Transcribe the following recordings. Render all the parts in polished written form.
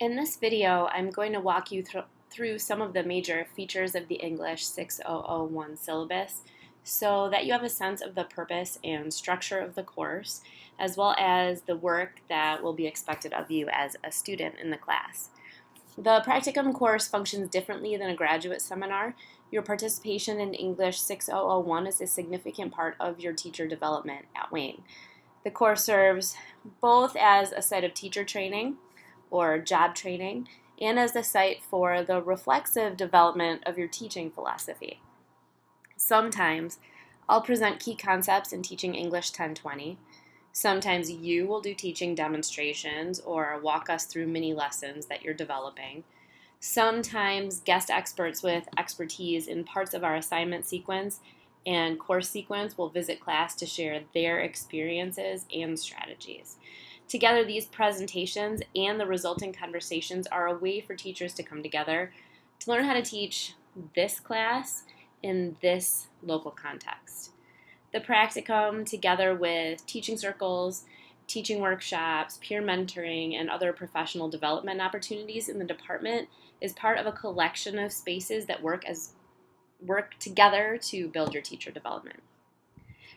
In this video, I'm going to walk you through some of the major features of the English 6001 syllabus so that you have a sense of the purpose and structure of the course, as well as the work that will be expected of you as a student in the class. The practicum course functions differently than a graduate seminar. Your participation in English 6001 is a significant part of your teacher development at Wayne. The course serves both as a site of teacher training or job training and as the site for the reflexive development of your teaching philosophy. Sometimes I'll present key concepts in teaching English 1020. Sometimes you will do teaching demonstrations or walk us through mini lessons that you're developing. Sometimes guest experts with expertise in parts of our assignment sequence and course sequence will visit class to share their experiences and strategies. Together, these presentations and the resulting conversations are a way for teachers to come together to learn how to teach this class in this local context. The practicum, together with teaching circles, teaching workshops, peer mentoring, and other professional development opportunities in the department, is part of a collection of spaces that work together to build your teacher development.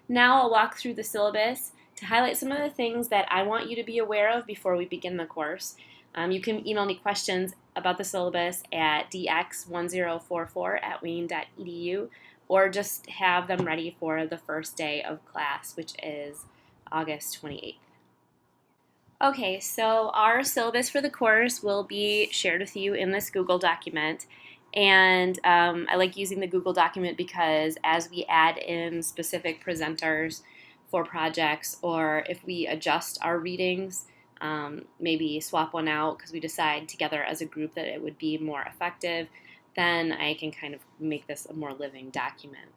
Now I'll walk through the syllabus to highlight some of the things that I want you to be aware of before we begin the course. You can email me questions about the syllabus at dx1044@wayne.edu or just have them ready for the first day of class, which is August 28th. Okay, so our syllabus for the course will be shared with you in this Google document. And I like using the Google document because as we add in specific presenters for projects, or if we adjust our readings, maybe swap one out because we decide together as a group that it would be more effective, then I can kind of make this a more living document.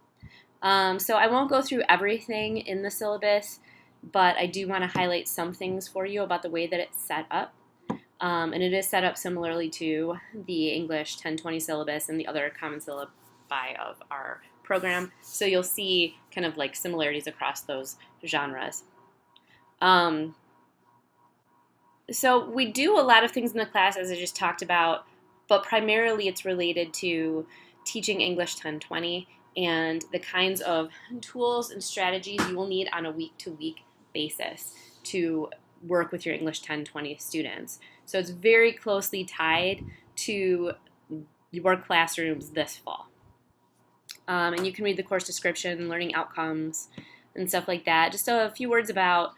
So I won't go through everything in the syllabus, but I do want to highlight some things for you about the way that it's set up. And it is set up similarly to the English 1020 syllabus and the other common syllabi of our program. So you'll see kind of like similarities across those genres. So we do a lot of things in the class, as I just talked about, but primarily it's related to teaching English 1020 and the kinds of tools and strategies you will need on a week-to-week basis to work with your English 1020 students. So it's very closely tied to your classrooms this fall. And you can read the course description, learning outcomes, and stuff like that. Just a few words about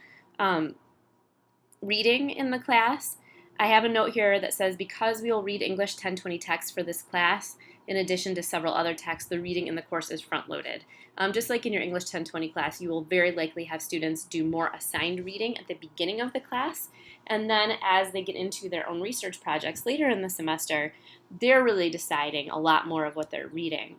reading in the class. I have a note here that says, because we will read English 1020 text for this class, in addition to several other texts, the reading in the course is front-loaded. Just like in your English 1020 class, you will very likely have students do more assigned reading at the beginning of the class, and then as they get into their own research projects later in the semester, they're really deciding a lot more of what they're reading.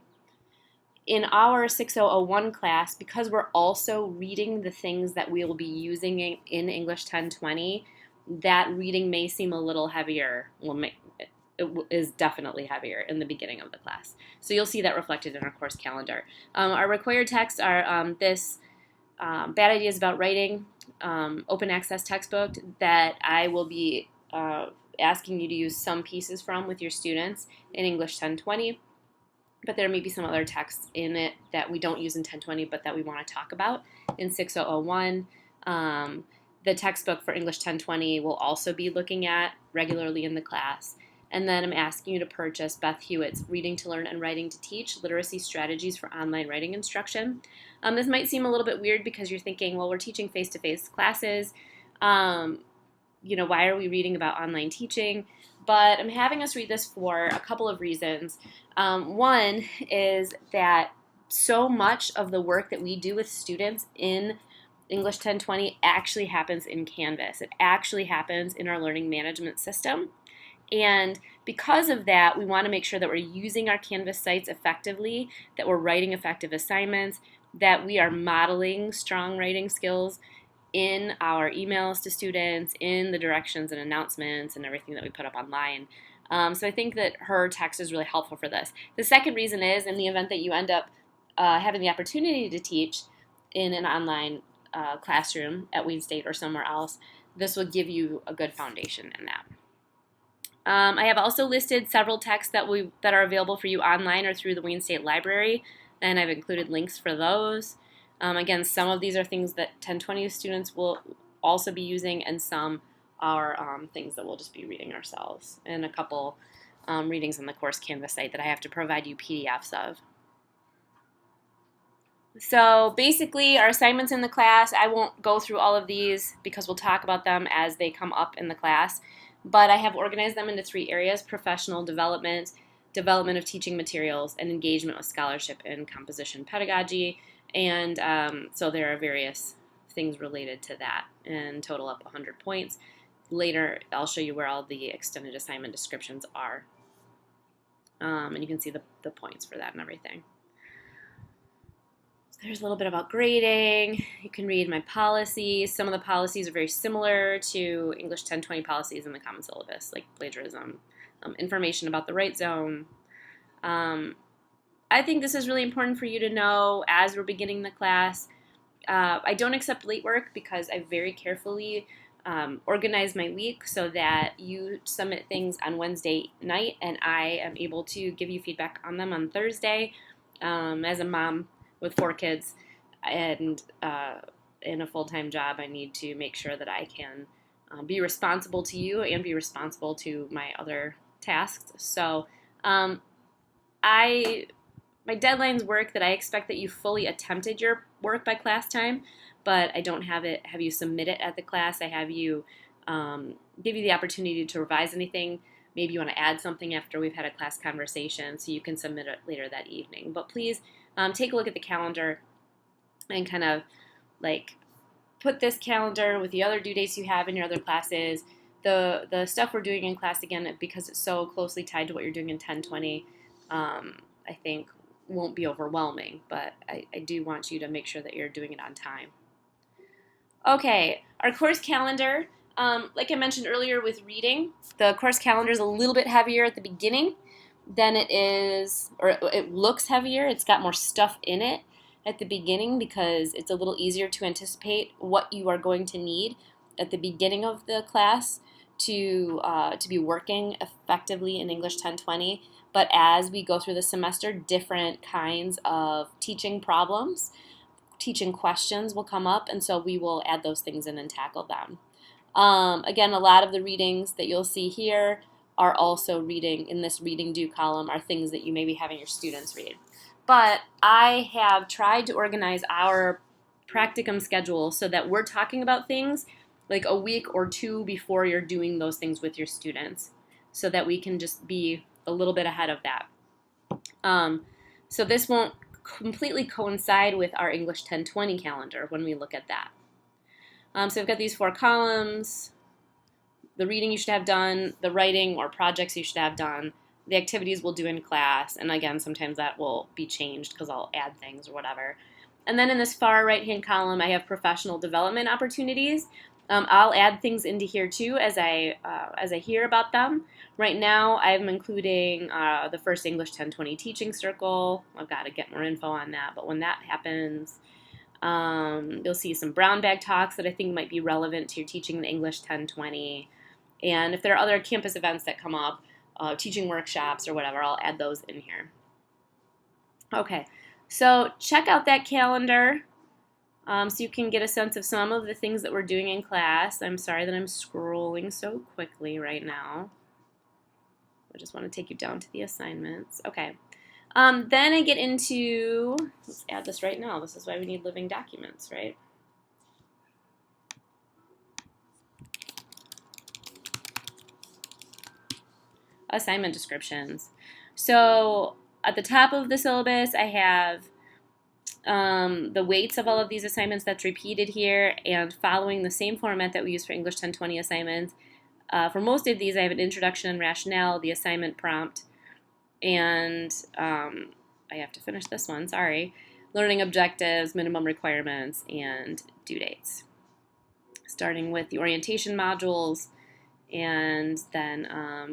In our 6001 class, because we're also reading the things that we will be using in English 1020, that reading may seem a little heavier. It is definitely heavier in the beginning of the class. So you'll see that reflected in our course calendar. Our required texts are this Bad Ideas About Writing, open access textbook that I will be asking you to use some pieces from with your students in English 1020. But there may be some other texts in it that we don't use in 1020 but that we want to talk about in 6001. The textbook for English 1020 we'll also be looking at regularly in the class. And then I'm asking you to purchase Beth Hewitt's Reading to Learn and Writing to Teach, Literacy Strategies for Online Writing Instruction. This might seem a little bit weird because you're thinking, well, we're teaching face-to-face classes. Why are we reading about online teaching? But I'm having us read this for a couple of reasons. One is that so much of the work that we do with students in English 1020 actually happens in Canvas. It actually happens in our learning management system. And because of that, we want to make sure that we're using our Canvas sites effectively, that we're writing effective assignments, that we are modeling strong writing skills in our emails to students, in the directions and announcements and everything that we put up online. So I think that her text is really helpful for this. The second reason is, in the event that you end up having the opportunity to teach in an online classroom at Wayne State or somewhere else, this will give you a good foundation in that. I have also listed several texts that are available for you online or through the Wayne State Library, and I've included links for those. Again, some of these are things that 1020 students will also be using, and some are things that we'll just be reading ourselves, and a couple readings on the course Canvas site that I have to provide you PDFs of. So basically, our assignments in the class, I won't go through all of these because we'll talk about them as they come up in the class, but I have organized them into 3 areas: professional development, development of teaching materials, and engagement with scholarship and composition pedagogy. And so there are various things related to that, and total up 100 points. Later, I'll show you where all the extended assignment descriptions are. And you can see the points for that and everything. So there's a little bit about grading. You can read my policies. Some of the policies are very similar to English 1020 policies in the Common Syllabus, like plagiarism, information about the right zone. I think this is really important for you to know as we're beginning the class. I don't accept late work because I very carefully organize my week so that you submit things on Wednesday night and I am able to give you feedback on them on Thursday. As a mom with 4 kids and in a full-time job, I need to make sure that I can be responsible to you and be responsible to my other tasks. So my deadlines work that I expect that you fully attempted your work by class time, but I don't have you submit it at the class. I have you give you the opportunity to revise anything. Maybe you want to add something after we've had a class conversation, so you can submit it later that evening. But please take a look at the calendar and kind of like put this calendar with the other due dates you have in your other classes. The stuff we're doing in class, again, because it's so closely tied to what you're doing in 1020, I think won't be overwhelming, but I do want you to make sure that you're doing it on time. Okay, our course calendar, like I mentioned earlier with reading, the course calendar is a little bit heavier at the beginning than it is, or it looks heavier. It's got more stuff in it at the beginning because it's a little easier to anticipate what you are going to need at the beginning of the class to be working effectively in English 1020. But as we go through the semester, different kinds of teaching problems, teaching questions will come up, and so we will add those things in and tackle them. Again, a lot of the readings that you'll see here are also reading in this reading due column are things that you may be having your students read. But I have tried to organize our practicum schedule so that we're talking about things like a week or 2 before you're doing those things with your students, so that we can just be a little bit ahead of that. So this won't completely coincide with our English 1020 calendar when we look at that. So we've got these 4 columns: the reading you should have done, the writing or projects you should have done, the activities we'll do in class, and again, sometimes that will be changed because I'll add things or whatever. And then in this far right-hand column, I have professional development opportunities. I'll add things into here too as I hear about them. Right now, I'm including the first English 1020 teaching circle. I've got to get more info on that, but when that happens, you'll see some brown bag talks that I think might be relevant to your teaching in English 1020. And if there are other campus events that come up, teaching workshops or whatever, I'll add those in here. Okay, so check out that calendar so you can get a sense of some of the things that we're doing in class. I'm sorry that I'm scrolling so quickly right now. I just want to take you down to the assignments. Okay, then I get into, let's add this right now. This is why we need living documents, right? Assignment descriptions. So at the top of the syllabus, I have the weights of all of these assignments that's repeated here, and following the same format that we use for English 1020 assignments. For most of these, I have an introduction and rationale, the assignment prompt, and I have to finish this one, sorry. Learning objectives, minimum requirements, and due dates. Starting with the orientation modules, and then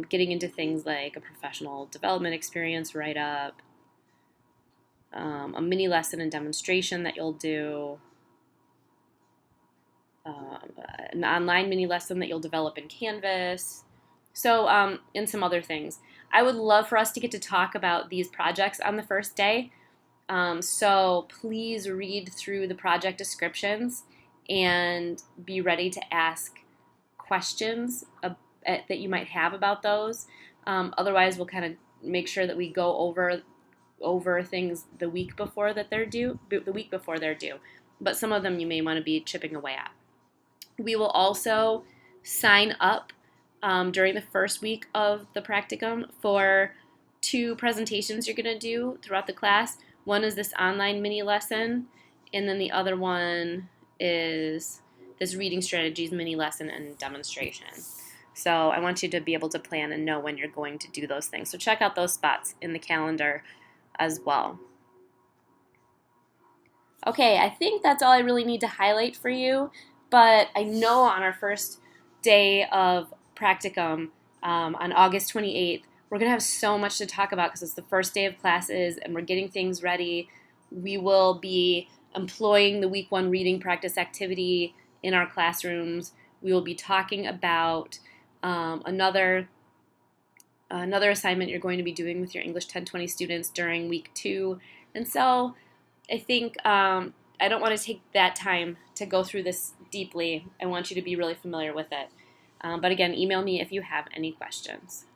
getting into things like a professional development experience write-up, a mini lesson and demonstration that you'll do, an online mini lesson that you'll develop in Canvas, So, and some other things. I would love for us to get to talk about these projects on the first day. So please read through the project descriptions and be ready to ask questions that you might have about those. Otherwise, we'll kind of make sure that we go over things the week before they're due. But some of them you may want to be chipping away at. We will also sign up during the first week of the practicum for 2 presentations you're going to do throughout the class. One is this online mini lesson, and then the other one is this reading strategies mini lesson and demonstration. So I want you to be able to plan and know when you're going to do those things. So check out those spots in the calendar as well. Okay, I think that's all I really need to highlight for you, but I know on our first day of practicum on August 28th, we're going to have so much to talk about because it's the first day of classes and we're getting things ready. We will be employing the week 1 reading practice activity in our classrooms. We will be talking about another assignment you're going to be doing with your English 1020 students during week 2. And so I think I don't want to take that time to go through this deeply. I want you to be really familiar with it. But again, email me if you have any questions.